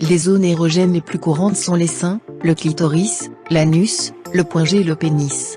Les zones érogènes les plus courantes sont les seins, le clitoris, l'anus, le point G et le pénis.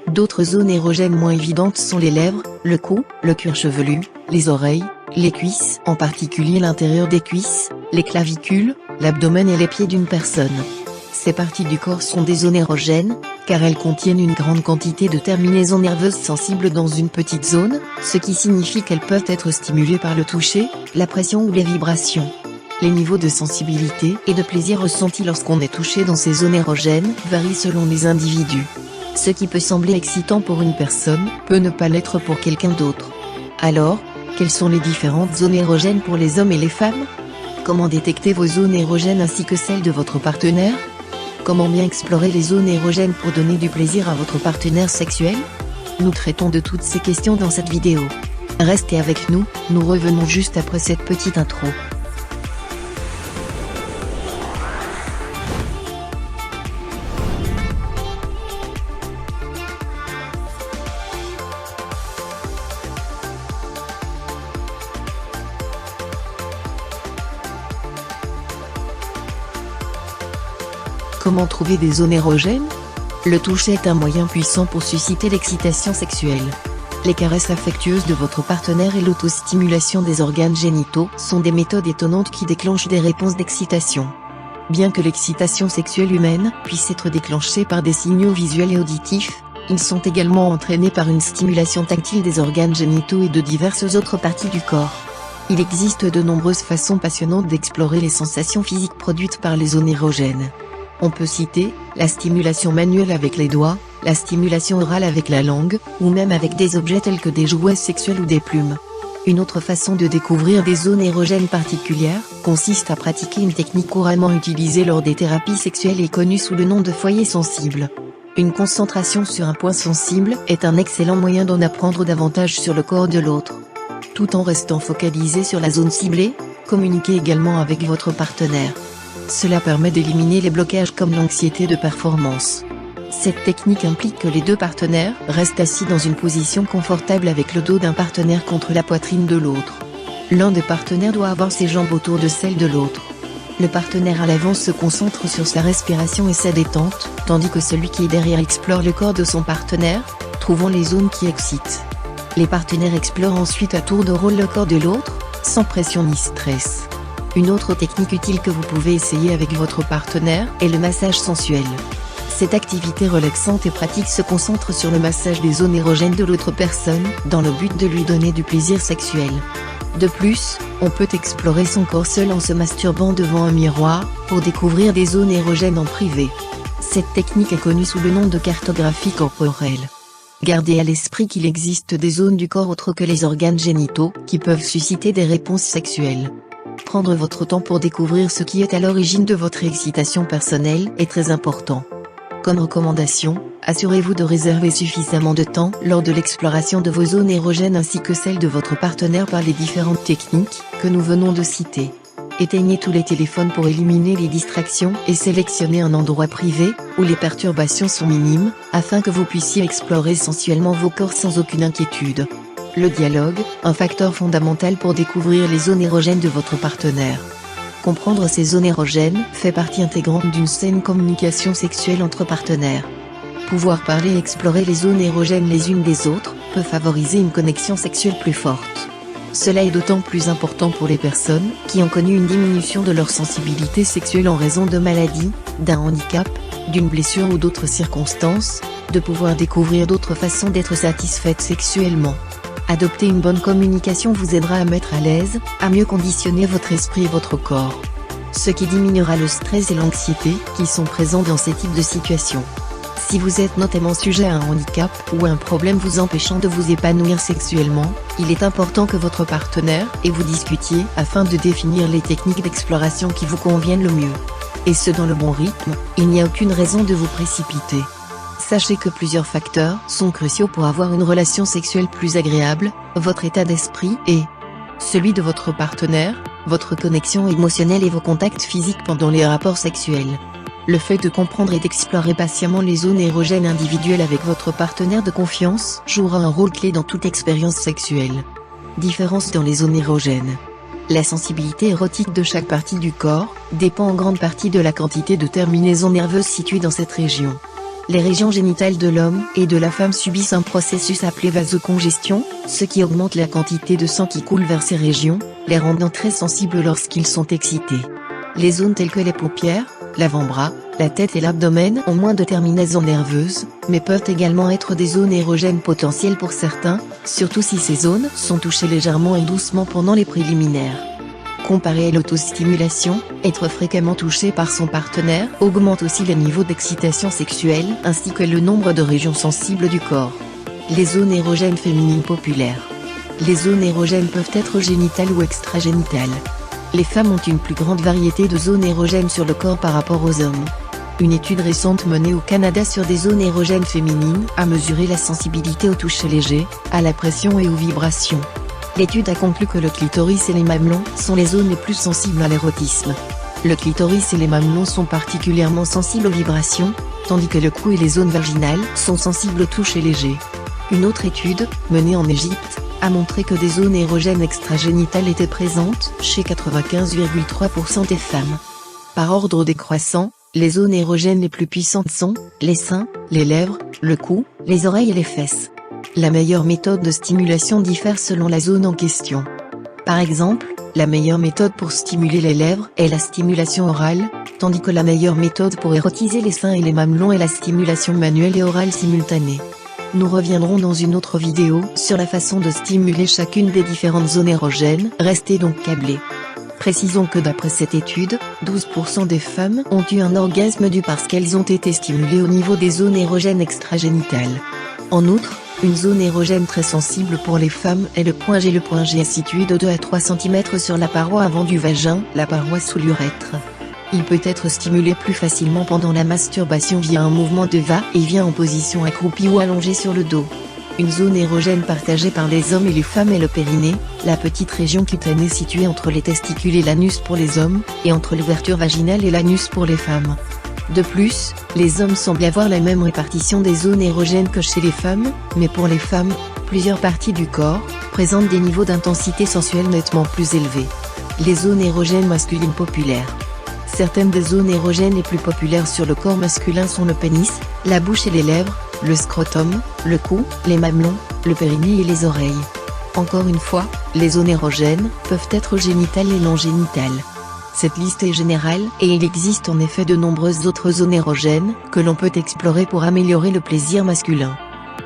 D'autres zones érogènes moins évidentes sont les lèvres, le cou, le cuir chevelu, les oreilles, les cuisses, en particulier l'intérieur des cuisses, les clavicules, l'abdomen et les pieds d'une personne. Ces parties du corps sont des zones érogènes, car elles contiennent une grande quantité de terminaisons nerveuses sensibles dans une petite zone, ce qui signifie qu'elles peuvent être stimulées par le toucher, la pression ou les vibrations. Les niveaux de sensibilité et de plaisir ressentis lorsqu'on est touché dans ces zones érogènes varient selon les individus. Ce qui peut sembler excitant pour une personne, peut ne pas l'être pour quelqu'un d'autre. Alors, quelles sont les différentes zones érogènes pour les hommes et les femmes? Comment détecter vos zones érogènes ainsi que celles de votre partenaire? Comment bien explorer les zones érogènes pour donner du plaisir à votre partenaire sexuel? Nous traitons de toutes ces questions dans cette vidéo. Restez avec nous, nous revenons juste après cette petite intro. Comment trouver des zones érogènes? Le toucher est un moyen puissant pour susciter l'excitation sexuelle. Les caresses affectueuses de votre partenaire et l'autostimulation des organes génitaux sont des méthodes étonnantes qui déclenchent des réponses d'excitation. Bien que l'excitation sexuelle humaine puisse être déclenchée par des signaux visuels et auditifs, ils sont également entraînés par une stimulation tactile des organes génitaux et de diverses autres parties du corps. Il existe de nombreuses façons passionnantes d'explorer les sensations physiques produites par les zones érogènes. On peut citer la stimulation manuelle avec les doigts, la stimulation orale avec la langue, ou même avec des objets tels que des jouets sexuels ou des plumes. Une autre façon de découvrir des zones érogènes particulières consiste à pratiquer une technique couramment utilisée lors des thérapies sexuelles et connue sous le nom de foyer sensible. Une concentration sur un point sensible est un excellent moyen d'en apprendre davantage sur le corps de l'autre. Tout en restant focalisé sur la zone ciblée, communiquez également avec votre partenaire. Cela permet d'éliminer les blocages comme l'anxiété de performance. Cette technique implique que les deux partenaires restent assis dans une position confortable avec le dos d'un partenaire contre la poitrine de l'autre. L'un des partenaires doit avoir ses jambes autour de celles de l'autre. Le partenaire à l'avant se concentre sur sa respiration et sa détente, tandis que celui qui est derrière explore le corps de son partenaire, trouvant les zones qui excitent. Les partenaires explorent ensuite à tour de rôle le corps de l'autre, sans pression ni stress. Une autre technique utile que vous pouvez essayer avec votre partenaire est le massage sensuel. Cette activité relaxante et pratique se concentre sur le massage des zones érogènes de l'autre personne, dans le but de lui donner du plaisir sexuel. De plus, on peut explorer son corps seul en se masturbant devant un miroir, pour découvrir des zones érogènes en privé. Cette technique est connue sous le nom de cartographie corporelle. Gardez à l'esprit qu'il existe des zones du corps autres que les organes génitaux, qui peuvent susciter des réponses sexuelles. Prendre votre temps pour découvrir ce qui est à l'origine de votre excitation personnelle est très important. Comme recommandation, assurez-vous de réserver suffisamment de temps lors de l'exploration de vos zones érogènes ainsi que celles de votre partenaire par les différentes techniques que nous venons de citer. Éteignez tous les téléphones pour éliminer les distractions et sélectionnez un endroit privé, où les perturbations sont minimes, afin que vous puissiez explorer sensuellement vos corps sans aucune inquiétude. Le dialogue, un facteur fondamental pour découvrir les zones érogènes de votre partenaire. Comprendre ces zones érogènes fait partie intégrante d'une saine communication sexuelle entre partenaires. Pouvoir parler et explorer les zones érogènes les unes des autres peut favoriser une connexion sexuelle plus forte. Cela est d'autant plus important pour les personnes qui ont connu une diminution de leur sensibilité sexuelle en raison de maladies, d'un handicap, d'une blessure ou d'autres circonstances, de pouvoir découvrir d'autres façons d'être satisfaites sexuellement. Adopter une bonne communication vous aidera à mettre à l'aise, à mieux conditionner votre esprit et votre corps. Ce qui diminuera le stress et l'anxiété qui sont présents dans ces types de situations. Si vous êtes notamment sujet à un handicap ou un problème vous empêchant de vous épanouir sexuellement, il est important que votre partenaire et vous discutiez afin de définir les techniques d'exploration qui vous conviennent le mieux. Et ce dans le bon rythme, il n'y a aucune raison de vous précipiter. Sachez que plusieurs facteurs sont cruciaux pour avoir une relation sexuelle plus agréable, votre état d'esprit et celui de votre partenaire, votre connexion émotionnelle et vos contacts physiques pendant les rapports sexuels. Le fait de comprendre et d'explorer patiemment les zones érogènes individuelles avec votre partenaire de confiance jouera un rôle clé dans toute expérience sexuelle. Différence dans les zones érogènes. La sensibilité érotique de chaque partie du corps dépend en grande partie de la quantité de terminaisons nerveuses situées dans cette région. Les régions génitales de l'homme et de la femme subissent un processus appelé vasocongestion, ce qui augmente la quantité de sang qui coule vers ces régions, les rendant très sensibles lorsqu'ils sont excités. Les zones telles que les paupières, l'avant-bras, la tête et l'abdomen ont moins de terminaisons nerveuses, mais peuvent également être des zones érogènes potentielles pour certains, surtout si ces zones sont touchées légèrement et doucement pendant les préliminaires. Comparé à l'autostimulation, être fréquemment touché par son partenaire augmente aussi les niveaux d'excitation sexuelle ainsi que le nombre de régions sensibles du corps. Les zones érogènes féminines populaires. Les zones érogènes peuvent être génitales ou extragénitales. Les femmes ont une plus grande variété de zones érogènes sur le corps par rapport aux hommes. Une étude récente menée au Canada sur des zones érogènes féminines a mesuré la sensibilité au toucher léger, à la pression et aux vibrations. L'étude a conclu que le clitoris et les mamelons sont les zones les plus sensibles à l'érotisme. Le clitoris et les mamelons sont particulièrement sensibles aux vibrations, tandis que le cou et les zones vaginales sont sensibles au toucher léger. Une autre étude, menée en Égypte, a montré que des zones érogènes extragénitales étaient présentes chez 95,3% des femmes. Par ordre décroissant, les zones érogènes les plus puissantes sont les seins, les lèvres, le cou, les oreilles et les fesses. La meilleure méthode de stimulation diffère selon la zone en question. Par exemple, la meilleure méthode pour stimuler les lèvres est la stimulation orale, tandis que la meilleure méthode pour érotiser les seins et les mamelons est la stimulation manuelle et orale simultanée. Nous reviendrons dans une autre vidéo sur la façon de stimuler chacune des différentes zones érogènes, restez donc câblés. Précisons que d'après cette étude, 12% des femmes ont eu un orgasme dû parce qu'elles ont été stimulées au niveau des zones érogènes extragénitales. En outre, une zone érogène très sensible pour les femmes est le point G. Le point G est situé de 2 à 3 cm sur la paroi avant du vagin, la paroi sous l'urètre. Il peut être stimulé plus facilement pendant la masturbation via un mouvement de va-et-vient en position accroupie ou allongée sur le dos. Une zone érogène partagée par les hommes et les femmes est le périnée, la petite région cutanée située entre les testicules et l'anus pour les hommes, et entre l'ouverture vaginale et l'anus pour les femmes. De plus, les hommes semblent avoir la même répartition des zones érogènes que chez les femmes, mais pour les femmes, plusieurs parties du corps présentent des niveaux d'intensité sensuelle nettement plus élevés. Les zones érogènes masculines populaires. Certaines des zones érogènes les plus populaires sur le corps masculin sont le pénis, la bouche et les lèvres, le scrotum, le cou, les mamelons, le périnée et les oreilles. Encore une fois, les zones érogènes peuvent être génitales et non génitales. Cette liste est générale et il existe en effet de nombreuses autres zones érogènes que l'on peut explorer pour améliorer le plaisir masculin.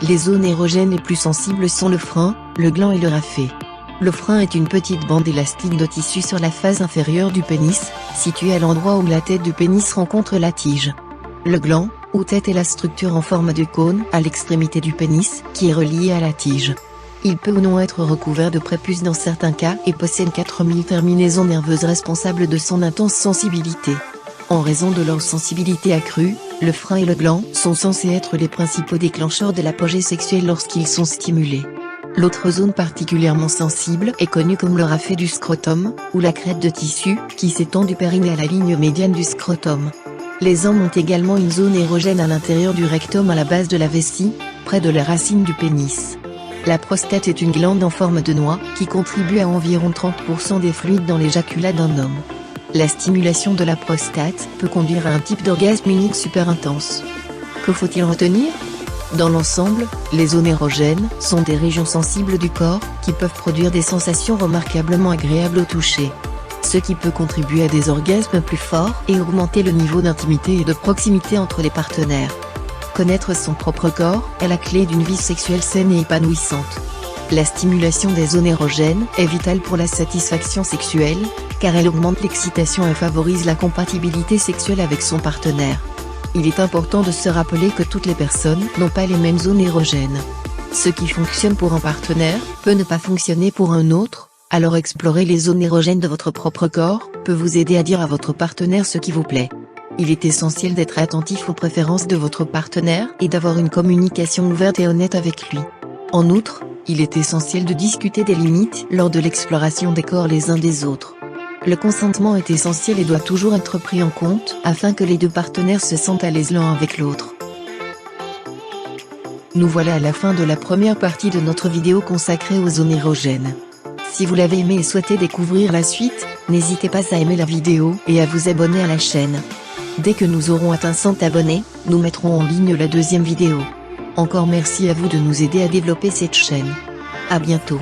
Les zones érogènes les plus sensibles sont le frein, le gland et le raphet. Le frein est une petite bande élastique de tissu sur la face inférieure du pénis, située à l'endroit où la tête du pénis rencontre la tige. Le gland, ou tête, est la structure en forme de cône à l'extrémité du pénis, qui est reliée à la tige. Il peut ou non être recouvert de prépuce dans certains cas et possède 4000 terminaisons nerveuses responsables de son intense sensibilité. En raison de leur sensibilité accrue, le frein et le gland sont censés être les principaux déclencheurs de l'apogée sexuelle lorsqu'ils sont stimulés. L'autre zone particulièrement sensible est connue comme le raphet du scrotum, ou la crête de tissu, qui s'étend du périnée à la ligne médiane du scrotum. Les hommes ont également une zone érogène à l'intérieur du rectum à la base de la vessie, près de la racine du pénis. La prostate est une glande en forme de noix, qui contribue à environ 30% des fluides dans l'éjaculat d'un homme. La stimulation de la prostate peut conduire à un type d'orgasme unique super intense. Que faut-il retenir ? Dans l'ensemble, les zones érogènes sont des régions sensibles du corps, qui peuvent produire des sensations remarquablement agréables au toucher. Ce qui peut contribuer à des orgasmes plus forts et augmenter le niveau d'intimité et de proximité entre les partenaires. Connaître son propre corps est la clé d'une vie sexuelle saine et épanouissante. La stimulation des zones érogènes est vitale pour la satisfaction sexuelle, car elle augmente l'excitation et favorise la compatibilité sexuelle avec son partenaire. Il est important de se rappeler que toutes les personnes n'ont pas les mêmes zones érogènes. Ce qui fonctionne pour un partenaire peut ne pas fonctionner pour un autre, alors explorer les zones érogènes de votre propre corps peut vous aider à dire à votre partenaire ce qui vous plaît. Il est essentiel d'être attentif aux préférences de votre partenaire et d'avoir une communication ouverte et honnête avec lui. En outre, il est essentiel de discuter des limites lors de l'exploration des corps les uns des autres. Le consentement est essentiel et doit toujours être pris en compte afin que les deux partenaires se sentent à l'aise l'un avec l'autre. Nous voilà à la fin de la première partie de notre vidéo consacrée aux zones érogènes. Si vous l'avez aimé et souhaitez découvrir la suite, n'hésitez pas à aimer la vidéo et à vous abonner à la chaîne. Dès que nous aurons atteint 100 abonnés, nous mettrons en ligne la deuxième vidéo. Encore merci à vous de nous aider à développer cette chaîne. À bientôt.